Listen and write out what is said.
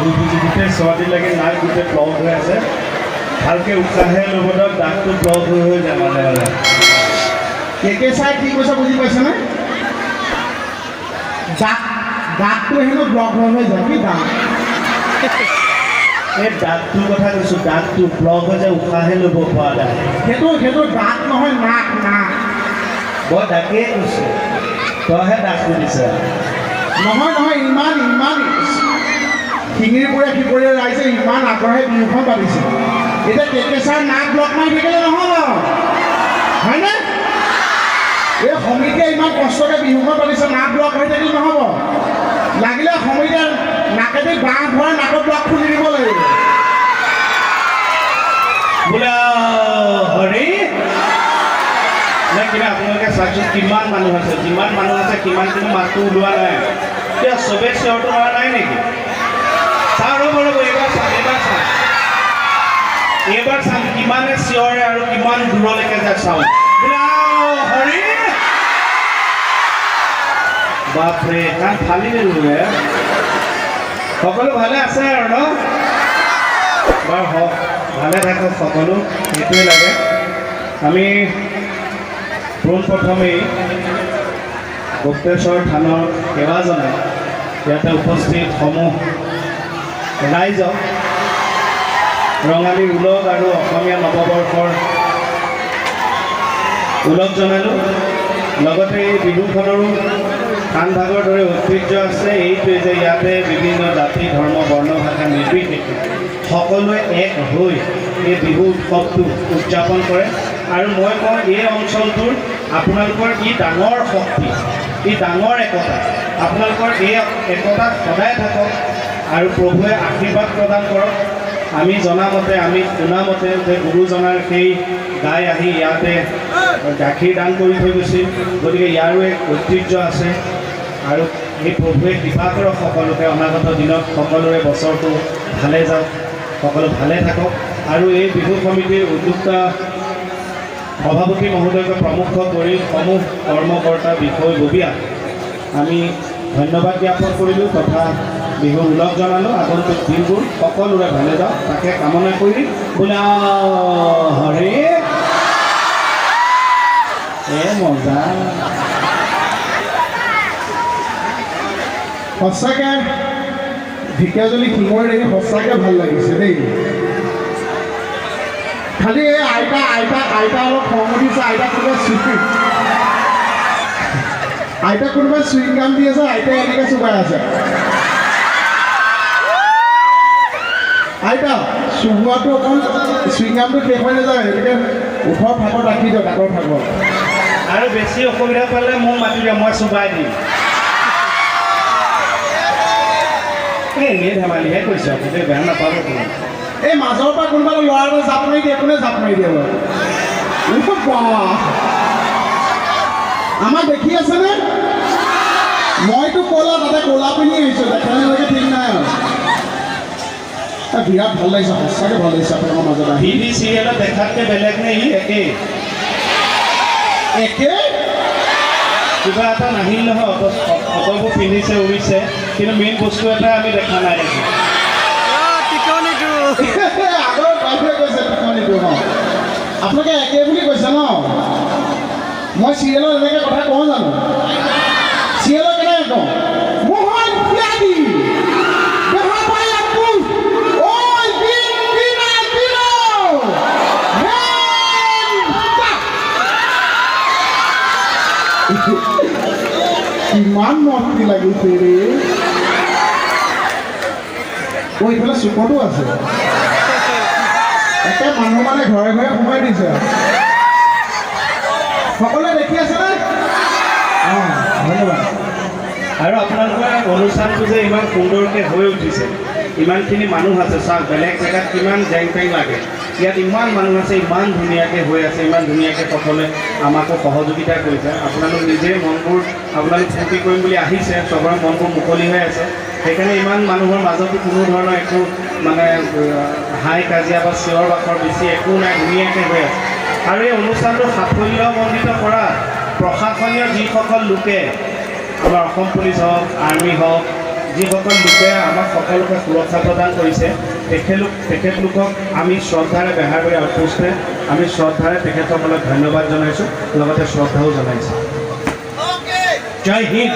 গোটেই ছোৱালীলৈকে নাক গোটেই ব্লক হৈ আছে ভালকৈ উশাহে ল'ব দিয়ক দাঁতটো ব্লক হৈ যায় মাজে মাজে কেকে চাই কি কৈছে বুজি পাইছেনে দাঁতটো হেনো ব্লক হৈ যায় কি দাঁত এই দাঁতটোৰ কথা কৈছোঁ দাঁতটো ব্লক হৈ যায় উশাহে ল'ব পৰা যায় সেইটো দাঁত নহয় নাক নাক মই তাকেই কৈছোঁ তইহে দাঁত শুনিছে নহয় ইমান শিঙিৰ পৰা সিপৰিয়ে ৰাইজে ইমান আগ্ৰহে বিহুখন পাতিছে এতিয়া কেকেচাৰ নাক ব্লক মাৰি থাকিলে নহ'ব হয়নে এই সমিতিয়ে ইমান কষ্টকৈ বিহুখন পাতিছে নাক ব্লক হৈ থাকিলে নহ'ব লাগিলে সমিতিয়ে নাকেদি বাঁহ ভৰাই নাকৰ ব্লক খুলি দিব লাগিব বোলে হৰি নে কিবা আপোনালোকে চাওকচোন কিমান মানুহ আছে যিমান মানুহ আছে কিমানখিনি মাতটো ওলোৱা নাই এতিয়া চবেই চিঞৰটো মৰা নাই নেকি চাওঁ ৰ'ব এইবাৰ চাম কিমানে চিঞৰে আৰু কিমান দূৰলৈকে যায় চাওঁ হৰি বাপৰে কাণ ফালি দিলোঁ সকলো ভালে আছে আৰু ন বাৰু হওক ভালে থাকক সকলো সেইটোৱে লাগে আমি পোনপ্ৰথমেই গুপ্তেশ্বৰ থানৰ সেৱা জনাই ইয়াতে উপস্থিত সমূহ ৰাইজক ৰঙালী ওলগ আৰু অসমীয়া নৱবৰ্ষৰ ওলগ জনালোঁ লগতে এই বিহুখনৰো আন ভাগৰ দৰে ঐতিহ্য আছে এইটোৱে যে ইয়াতে বিভিন্ন জাতি ধৰ্ম বৰ্ণ ভাষা নিৰ্বিশেষে সকলোৱে এক হৈ এই বিহু উৎসৱটো উদযাপন কৰে আৰু মই কওঁ এই অঞ্চলটোৰ আপোনালোকৰ ই ডাঙৰ শক্তি ই ডাঙৰ একতা আপোনালোকৰ এই একতা সদায় থাকক আৰু প্ৰভুৱে আশীৰ্বাদ প্ৰদান কৰক আমি জনামতে আমি শুনামতে যে গুৰুজনাৰ সেই গাই আহি ইয়াতে গাখীৰ দান কৰি থৈ গৈছিল গতিকে ইয়াৰো এক ঐতিহ্য আছে আৰু এই প্ৰভুৱে কৃপা কৰক সকলোকে অনাগত দিনত সকলোৰে বছৰটো ভালে যাওক সকলো ভালে থাকক আৰু এই বিহু সমিতিৰ উদ্যোক্তা সভাপতি মহোদয়কে প্ৰমুখ কৰি সমূহ কৰ্মকৰ্তা বিষয়ববীয়া আমি ধন্যবাদ জ্ঞাপন কৰিলোঁ তথা বিহুৰ ওলগ জনালোঁ আগন্তুক দিনবোৰ সকলোৰে ভালে যাওক তাকে কামনা কৰি বোলে হৰে মজা সঁচাকৈ ঢেকীয়াজুলি শিঙৰ দেখি সঁচাকৈ ভাল লাগিছে দেই খালি এই আইতা অলপ খং উঠিছে আইতা কোনোবাই চুইং গাম দি আছে আইতাই এনেকৈ চুবাই আছে আইতা চুবোৱাটো অকণ চুইং গামটো শেষ হৈ নাযায় গতিকে ওঠৰ ভাগত ৰাখি দিয়ক আগৰ ভাগত আৰু বেছি অসুবিধা পালে মোক মাতি দিয়ক মই চুবাই দিম এনেই ধেমালিহে কৈছে আপুনি বেয়া নাপাব এই মাজৰ পৰা কোনোবা ল'ৰা এটা জাপ মাৰি দিয়ে কোনে জাপ মাৰি দিয়ে বাৰু আমাক দেখি আছেনে মইতো ক'লা তাতে ক'লা পিন্ধি আহিছোঁ দেখালৈকে ঠিক নাই আৰু বিৰাট ভাল লাগিছে সঁচাকৈ ভাল লাগিছে আপোনালোকৰ মাজত টিভি চিৰিয়েলত দেখাতকৈ বেলেগ নে ই একে কিবা এটা নাহিল নহয় অতবোৰ পিন্ধিছে উৰিছে কিন্তু মেইন বস্তু এটা আমি দেখা নাই দেখি আগৰ বাইদেৱে কৈছে টিকনিটো ন আপোনালোকে একে বুলি কৈছে ন মই চিৰিয়েলত এনেকৈ কথা কওঁ জানো চিৰিয়েলত কেনেকৈ কওঁ মোহন ত্যাগী বেহাৰবাৰী outpost ঐ কিমান মস্তি লাগিছে ৰে এইফালে চুকতো আছে একে মানুহ মানে ঘৰে ঘৰে সোমাই দিছে সকলোৱে দেখি আছেনে অঁ ধন্যবাদ আৰু আপোনালোকৰ অনুষ্ঠানটো যে ইমান সুন্দৰকৈ হৈ উঠিছে ইমানখিনি মানুহ আছে চাওক বেলেগ জেগাত কিমান জেং পেং লাগে ইয়াত ইমান মানুহ আছে ইমান ধুনীয়াকৈ হৈ আছে ইমান ধুনীয়াকৈ সকলোৱে আমাকো সহযোগিতা কৰিছে আপোনালোক নিজে মনবোৰ আপোনালোক ফূৰ্তি কৰিম বুলি আহিছে চবৰে মনবোৰ মুকলি হৈ আছে সেইকাৰণে ইমান মানুহৰ মাজতো কোনো ধৰণৰ একো মানে হাই কাজিয়া বা চিঞৰ বাখৰ বেছি একো নাই ধুনীয়াকৈ হৈ আছে আৰু এই অনুষ্ঠানটো সাফল্যমণ্ডিত কৰা প্ৰশাসনীয় যিসকল লোকে আমাৰ অসম পুলিচ হওক আৰ্মি হওক যিসকল লোকে আমাক সকলোকে সুৰক্ষা প্ৰদান কৰিছে তেখেতলোকক আমি শ্ৰদ্ধাৰে বেহাৰবাৰী আউটপোষ্টে আমি শ্ৰদ্ধাৰে তেখেতসকলক ধন্যবাদ জনাইছোঁ লগতে শ্ৰদ্ধাও জনাইছোঁ। জয় হিন্দ।